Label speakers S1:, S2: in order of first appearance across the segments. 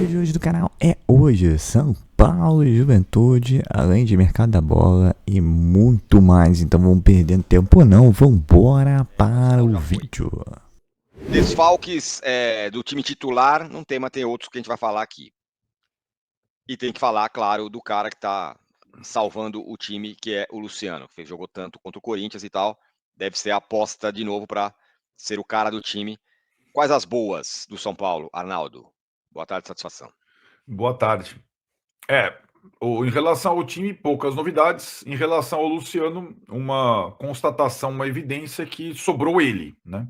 S1: vídeo de hoje do canal é hoje São Paulo e Juventude, além de mercado da bola e muito mais. Então vamos perdendo tempo não, vambora para o vídeo.
S2: Desfalques do time titular, não tem, mas tem outros que a gente vai falar aqui. E tem que falar, claro, do cara que tá salvando o time, que é o Luciano, que jogou tanto contra o Corinthians e tal. Deve ser a aposta de novo para ser o cara do time. Quais as boas do São Paulo, Arnaldo? Boa tarde, satisfação.
S3: Boa tarde. Em relação ao time, poucas novidades. Em relação ao Luciano, uma constatação, uma evidência que sobrou ele, né?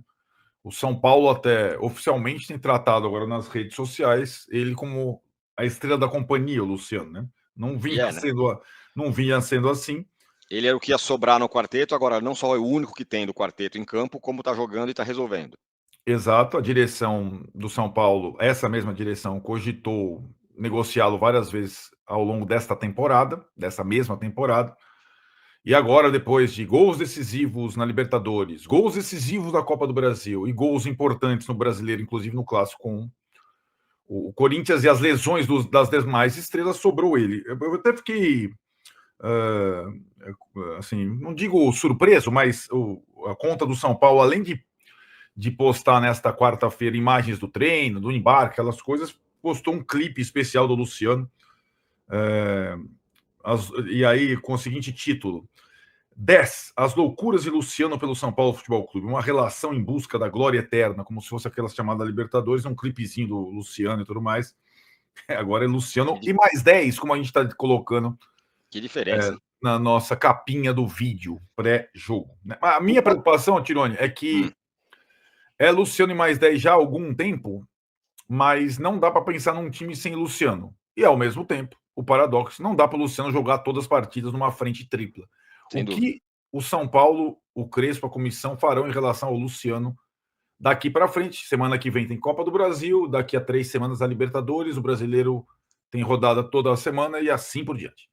S3: O São Paulo até oficialmente tem tratado agora nas redes sociais ele como a estrela da companhia, o Luciano, né? Não vinha
S2: Né?
S3: sendo assim.
S2: Ele era o que ia sobrar no quarteto, agora não só é o único que tem do quarteto em campo, como tá jogando e tá resolvendo.
S3: Exato, a direção do São Paulo, essa mesma direção, cogitou negociá-lo várias vezes ao longo dessa mesma temporada. E agora, depois de gols decisivos na Libertadores, gols decisivos na Copa do Brasil e gols importantes no Brasileiro, inclusive no Clássico com o Corinthians e as lesões das demais estrelas, sobrou ele. Eu até fiquei, assim, não digo surpreso, mas a conta do São Paulo, além de postar nesta quarta-feira imagens do treino, do embarque, aquelas coisas, postou um clipe especial do Luciano. E aí, com o seguinte título: 10. As loucuras de Luciano pelo São Paulo Futebol Clube. Uma relação em busca da glória eterna, como se fosse aquela chamada Libertadores, um clipezinho do Luciano e tudo mais. Agora é Luciano e mais 10, como a gente está colocando.
S2: Que diferença, hein?
S3: Na nossa capinha do vídeo pré-jogo. A minha preocupação, Tirone, é que é Luciano e mais 10 já há algum tempo, mas não dá para pensar num time sem Luciano. E, ao mesmo tempo, o paradoxo, não dá para o Luciano jogar todas as partidas numa frente tripla.
S2: Sem
S3: O
S2: dúvida.
S3: que o São Paulo, o Crespo, a comissão farão em relação ao Luciano daqui para frente? Semana que vem tem Copa do Brasil, daqui a 3 semanas a Libertadores, o Brasileiro tem rodada toda a semana e assim por diante.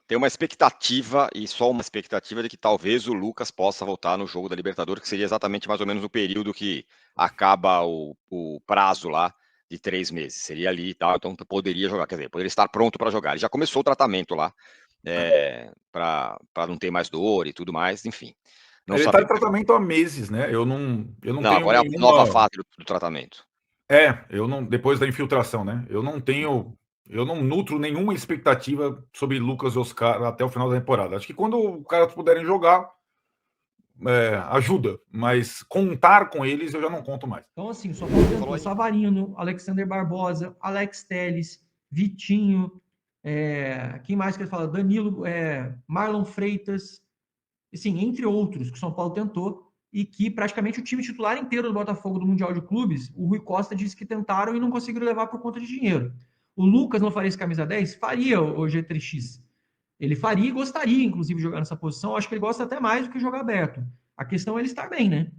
S2: Tem uma expectativa, e só uma expectativa, de que talvez o Lucas possa voltar no jogo da Libertadores, que seria exatamente mais ou menos no período que acaba o prazo lá de 3 meses. Seria ali e tal, então poderia jogar, quer dizer, poderia estar pronto para jogar. Ele já começou o tratamento lá, para não ter mais dor e tudo mais, enfim. Não
S3: Ele está em
S2: sabemos.
S3: tratamento há meses, né? Eu não
S2: Não,
S3: tenho
S2: agora é a
S3: nenhuma.
S2: nova fase do tratamento.
S3: Eu não. Depois da infiltração, né? Eu não nutro nenhuma expectativa sobre Lucas e Oscar até o final da temporada. Acho que quando os caras puderem jogar, ajuda, mas contar com eles eu já não conto mais.
S4: Então, assim, só faltou Savarino, Alexander Barbosa, Alex Telles, Vitinho, quem mais que ele fala? Danilo, Marlon Freitas, assim, entre outros que o São Paulo tentou e que praticamente o time titular inteiro do Botafogo do Mundial de Clubes, o Rui Costa disse que tentaram e não conseguiram levar por conta de dinheiro. O Lucas não faria esse camisa 10? Faria o G3X. Ele faria e gostaria, inclusive, de jogar nessa posição. Acho que ele gosta até mais do que jogar aberto. A questão é ele estar bem, né?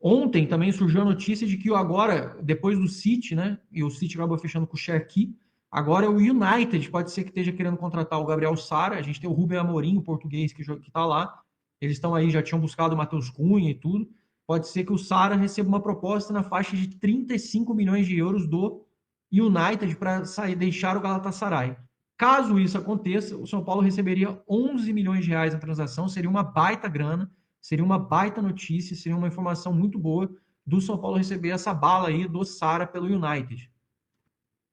S4: Ontem também surgiu a notícia de que agora, depois do City, né? E o City acabou fechando com o Cherki, agora o United pode ser que esteja querendo contratar o Gabriel Sara. A gente tem o Rubem Amorim, o português, que está lá. Eles estão aí, já tinham buscado o Matheus Cunha e tudo. Pode ser que o Sara receba uma proposta na faixa de 35 milhões de euros do United para deixar o Galatasaray. Caso isso aconteça, o São Paulo receberia 11 milhões de reais na transação, seria uma baita grana. Seria uma baita notícia, seria uma informação muito boa do São Paulo receber essa bala aí do Sara pelo United.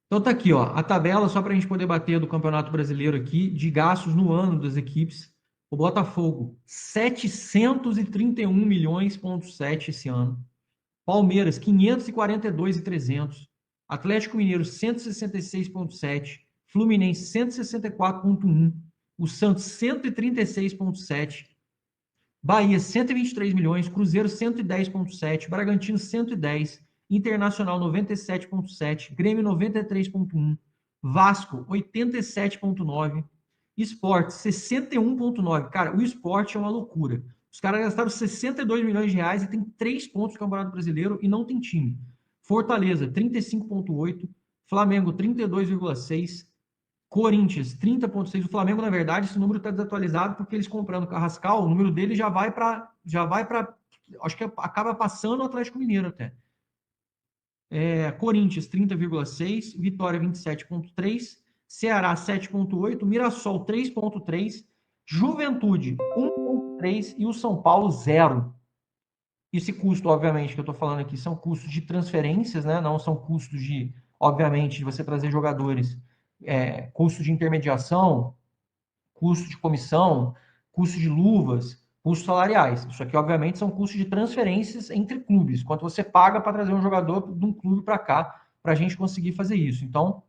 S4: Então tá aqui, ó, a tabela, só para a gente poder bater do Campeonato Brasileiro aqui, de gastos no ano das equipes. O Botafogo, 731 milhões,7 esse ano. Palmeiras, 542,300. Atlético Mineiro, 166,7. Fluminense, 164,1. O Santos, 136,7. Bahia, 123 milhões, Cruzeiro, 110,7, Bragantino, 110, Internacional, 97,7, Grêmio, 93,1, Vasco, 87,9, Sport, 61,9. Cara, o Sport é uma loucura. Os caras gastaram 62 milhões de reais e tem 3 pontos no Campeonato Brasileiro e não tem time. Fortaleza, 35,8, Flamengo, 32,6, Corinthians, 30,6. O Flamengo, na verdade, esse número está desatualizado porque eles comprando o Carrascal, o número dele já vai para. Acho que acaba passando o Atlético Mineiro até. Corinthians 30,6, Vitória 27,3, Ceará 7,8, Mirassol 3,3, Juventude 1,3 e o São Paulo 0. Esse custo, obviamente, que eu estou falando aqui, são custos de transferências, né? Não são custos de, obviamente, de você trazer jogadores, custo de intermediação, custo de comissão, custo de luvas, custos salariais. Isso aqui, obviamente, são custos de transferências entre clubes. Quanto você paga para trazer um jogador de um clube para cá, para a gente conseguir fazer isso. Então,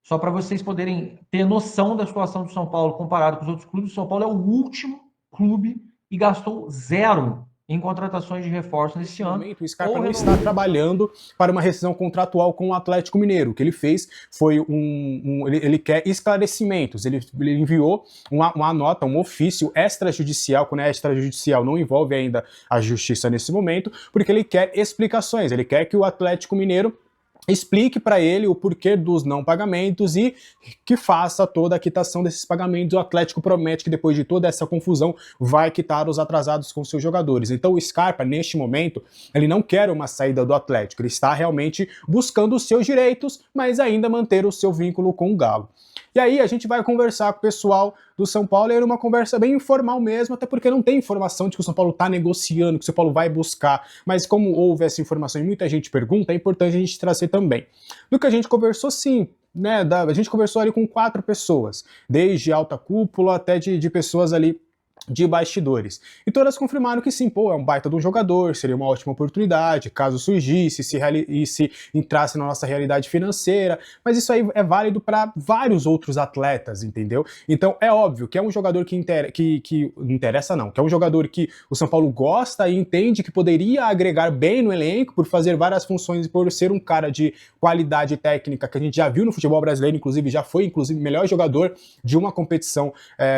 S4: só para vocês poderem ter noção da situação do São Paulo comparado com os outros clubes, o São Paulo é o último clube e gastou 0 em contratações de reforço nesse ano.
S5: O Scarpa não está trabalhando para uma rescisão contratual com o Atlético Mineiro. O que ele fez foi ele quer esclarecimentos. Ele enviou uma nota, um ofício extrajudicial, quando é extrajudicial não envolve ainda a justiça nesse momento, porque ele quer explicações. Ele quer que o Atlético Mineiro explique para ele o porquê dos não pagamentos e que faça toda a quitação desses pagamentos. O Atlético promete que depois de toda essa confusão vai quitar os atrasados com seus jogadores. Então o Scarpa, neste momento, ele não quer uma saída do Atlético, ele está realmente buscando os seus direitos, mas ainda manter o seu vínculo com o Galo. E aí a gente vai conversar com o pessoal do São Paulo, e era uma conversa bem informal mesmo, até porque não tem informação de que o São Paulo está negociando, que o São Paulo vai buscar, mas como houve essa informação e muita gente pergunta, é importante a gente trazer também. Do que a gente conversou, sim, né, a gente conversou ali com 4 pessoas, desde alta cúpula até de pessoas ali de bastidores. E todas confirmaram que sim, é um baita de um jogador, seria uma ótima oportunidade, caso surgisse, se entrasse na nossa realidade financeira, mas isso aí é válido para vários outros atletas, entendeu? Então é óbvio que é um jogador que interessa não, que é um jogador que o São Paulo gosta e entende que poderia agregar bem no elenco por fazer várias funções e por ser um cara de qualidade técnica que a gente já viu no futebol brasileiro, inclusive já foi melhor jogador de uma competição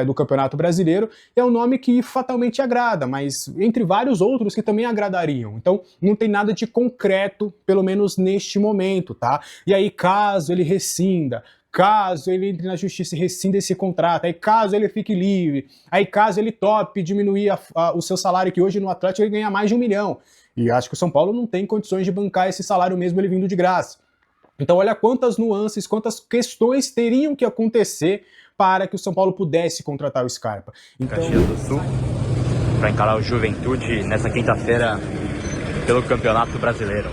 S5: do Campeonato Brasileiro, é um nome que fatalmente agrada, mas entre vários outros que também agradariam. Então não tem nada de concreto, pelo menos neste momento, tá? E aí caso ele rescinda, caso ele entre na justiça e rescinda esse contrato, aí caso ele fique livre, aí caso ele tope diminuir o seu salário, que hoje no Atlético ele ganha mais de 1 milhão, e acho que o São Paulo não tem condições de bancar esse salário mesmo ele vindo de graça. Então olha quantas nuances, quantas questões teriam que acontecer para que o São Paulo pudesse contratar o Scarpa. Então,
S6: Caxias do Sul, para encarar o Juventude nessa quinta-feira pelo Campeonato Brasileiro.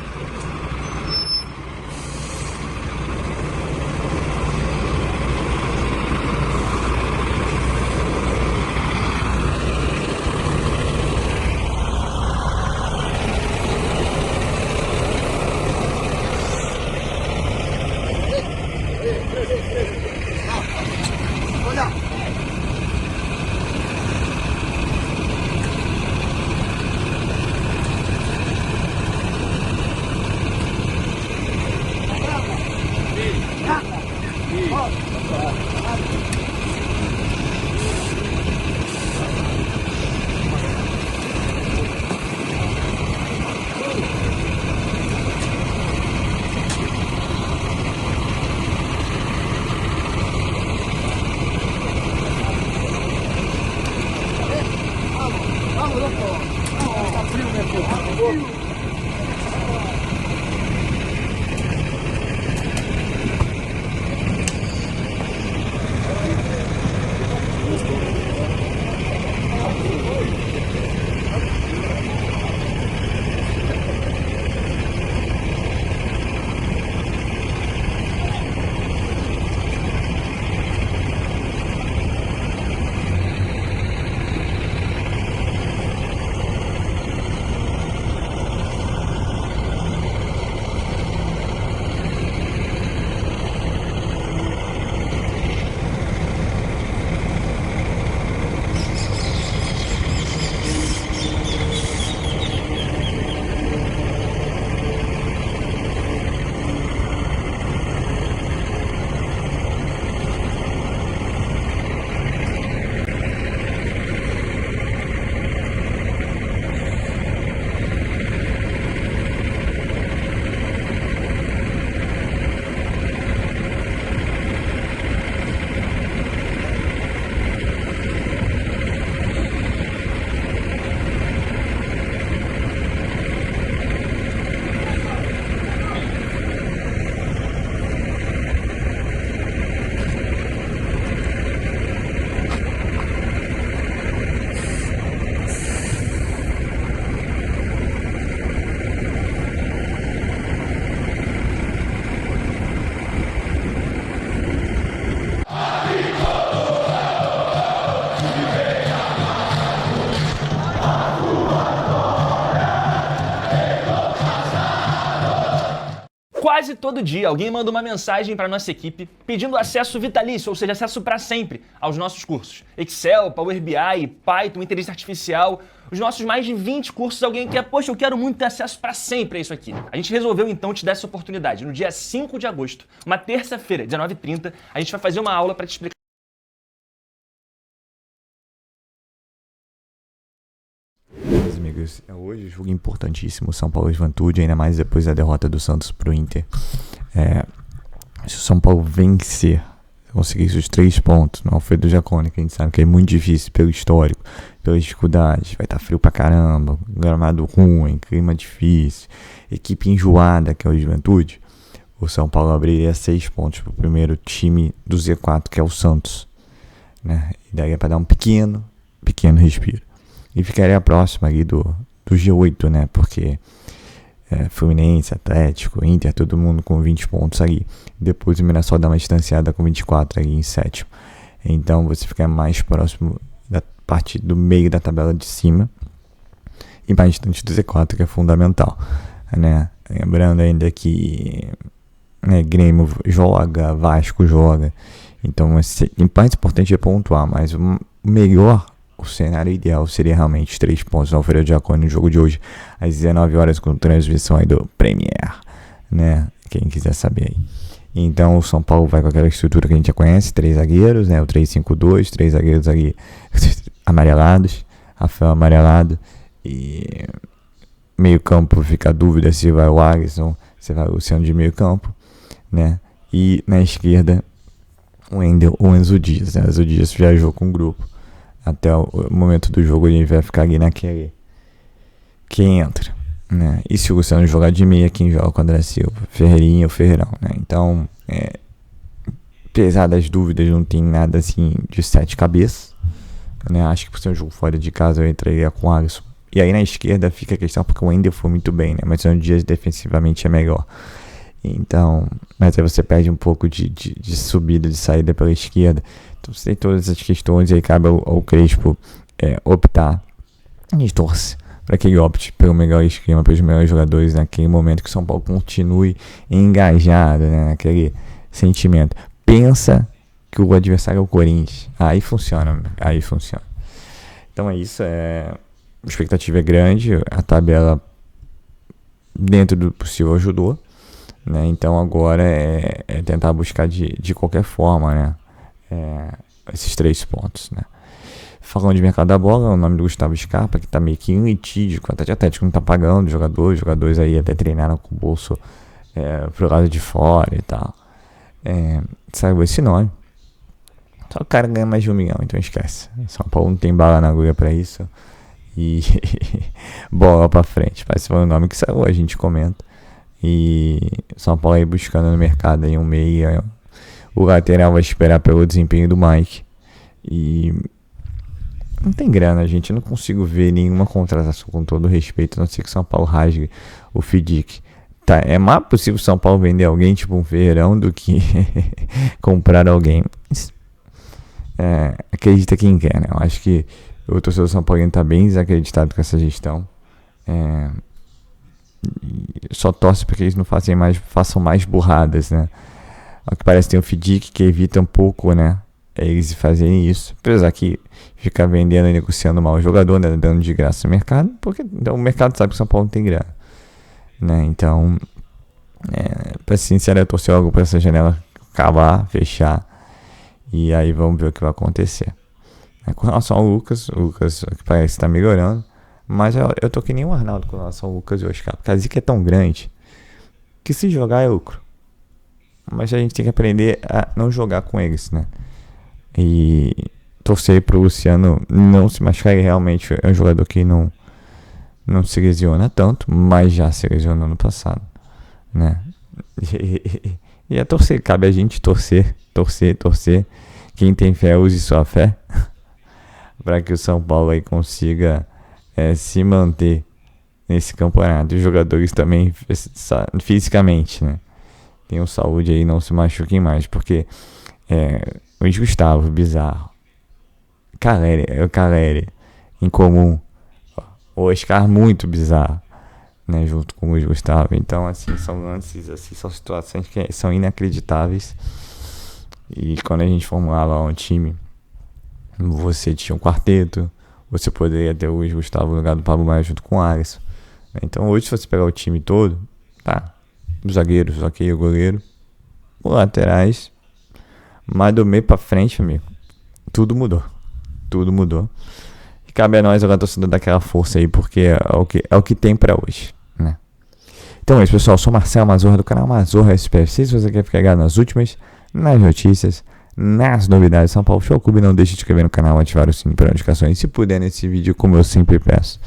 S7: Quase todo dia alguém manda uma mensagem para nossa equipe pedindo acesso vitalício, ou seja, acesso para sempre aos nossos cursos. Excel, Power BI, Python, Inteligência Artificial, os nossos mais de 20 cursos, alguém quer, poxa, eu quero muito ter acesso para sempre a isso aqui. A gente resolveu então te dar essa oportunidade. No dia 5 de agosto, uma terça-feira, 19h30, a gente vai fazer uma aula para te explicar.
S1: Meus amigos, hoje um jogo importantíssimo, São Paulo e Juventude, ainda mais depois da derrota do Santos pro Inter. Se o São Paulo vencer, conseguir esses 3 pontos no Alfredo Jaconi, que a gente sabe que é muito difícil pelo histórico, pelas dificuldades, vai estar frio pra caramba, gramado ruim, clima difícil, equipe enjoada que é o Juventude, o São Paulo abriria 6 pontos pro primeiro time do Z4, que é o Santos, né? E daria pra dar um pequeno respiro. E ficaria próximo ali do G8, né? Porque Fluminense, Atlético, Inter, todo mundo com 20 pontos ali. Depois o Mirassol dá uma distanciada com 24 ali em 7º. Então você fica mais próximo da parte do meio da tabela de cima e mais distante do Z4, que é fundamental, né? Lembrando ainda que Grêmio joga, Vasco joga. Então o mais importante é pontuar, mas o melhor, o cenário ideal seria realmente 3 pontos no Alfredo Jaconi no jogo de hoje, às 19 horas, com transmissão aí do Premier, né? Quem quiser saber aí. Então o São Paulo vai com aquela estrutura que a gente já conhece, 3 zagueiros, né? O 3-5-2, 3 zagueiros ali amarelados, Rafael amarelado, e meio campo fica a dúvida se vai o Alisson, se vai o Luciano de meio campo, né? E na esquerda o Enzo Dias, né? O Enzo Dias viajou com o grupo. Até o momento do jogo ele vai ficar ali naquele que entra, né? E se o Luciano jogar de meia, quem joga com o André Silva? Ferreirinha ou Ferreirão, né? Então, apesar das dúvidas, não tem nada assim de 7 cabeças, né? Acho que por ser um jogo fora de casa eu entraria com o Alisson. E aí na esquerda fica a questão, porque o Wender foi muito bem, né? Mas o Dias defensivamente é melhor. Então, mas aí você perde um pouco de subida, de saída pela esquerda. Então você tem todas essas questões e aí cabe ao Crespo optar e torce para que ele opte pelo melhor esquema, pelos melhores jogadores naquele momento, que o São Paulo continue engajado, né, naquele sentimento. Pensa que o adversário é o Corinthians. Aí funciona. Então é isso. A expectativa é grande, a tabela dentro do possível ajudou, né? Então agora é tentar buscar de qualquer forma, né? Esses 3 pontos, né? Falando de mercado da bola, o nome do Gustavo Scarpa, que tá meio que em litígio com o Atlético, não tá pagando jogadores aí até treinaram com o bolso pro lado de fora e tal. Saiu esse nome. Só o cara ganha mais de 1 milhão, então esquece. São Paulo não tem bala na agulha pra isso. E bola pra frente. Parece que foi o nome que saiu, a gente comenta. E São Paulo aí buscando no mercado aí um meia. O lateral vai esperar pelo desempenho do Mike. E não tem grana, gente. Eu não consigo ver nenhuma contratação, com todo respeito, a não ser que São Paulo rasgue o Fidic. Tá, é mais possível São Paulo vender alguém tipo um Ferreirão do que comprar alguém. Mas, acredita quem quer, né? Eu acho que o torcedor São Paulo tá bem desacreditado com essa gestão. Só torce para que eles não façam mais burradas, né? Ao que parece tem o Fidic que evita um pouco, né? Eles fazerem isso. Apesar que ficar vendendo e negociando mal o jogador, né? Dando de graça no mercado, porque então, o mercado sabe que o São Paulo não tem grana, né? Então, para ser sincero, eu torci logo para essa janela acabar, fechar, e aí vamos ver o que vai acontecer. Com relação ao Lucas que parece estar melhorando, mas eu tô que nem o Arnaldo com relação ao Lucas e o Oscar, porque a zica é tão grande que se jogar é lucro. Mas a gente tem que aprender a não jogar com eles, né? E torcer pro Luciano não se machucar. Ele realmente é um jogador que não se lesiona tanto, mas já se lesionou no passado, né? E é torcer, cabe a gente torcer. Quem tem fé, use sua fé para que o São Paulo aí consiga se manter nesse campeonato. Os jogadores também fisicamente, né? Tenham saúde aí, não se machuquem mais, porque o Luiz Gustavo, bizarro, Caleri, incomum, o Oscar, muito bizarro, né, junto com o Luiz Gustavo. Então, assim, são lances, assim, são situações que são inacreditáveis. E quando a gente formulava um time, você tinha um quarteto, você poderia ter o Luiz Gustavo no lugar do Pablo Maia junto com o Alisson. Então, hoje, se você pegar o time todo, tá, os zagueiros, ok, o goleiro, os laterais, mas do meio pra frente, amigo, tudo mudou. Tudo mudou. E cabe a nós agora, torcedor, daquela força aí, porque é o que tem pra hoje, né? Então é isso, pessoal. Eu sou Marcelo Mazorra, do canal Mazorra SPFC. Se você quer ficar ligado nas últimas, nas notícias, nas novidades de São Paulo Futebol Clube, não deixe de se inscrever no canal, ativar o sininho para notificações. Se puder, nesse vídeo, como eu sempre peço,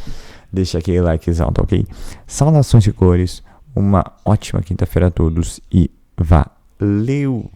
S1: deixa aquele likezão, tá ok? Saudações de cores, uma ótima quinta-feira a todos e valeu!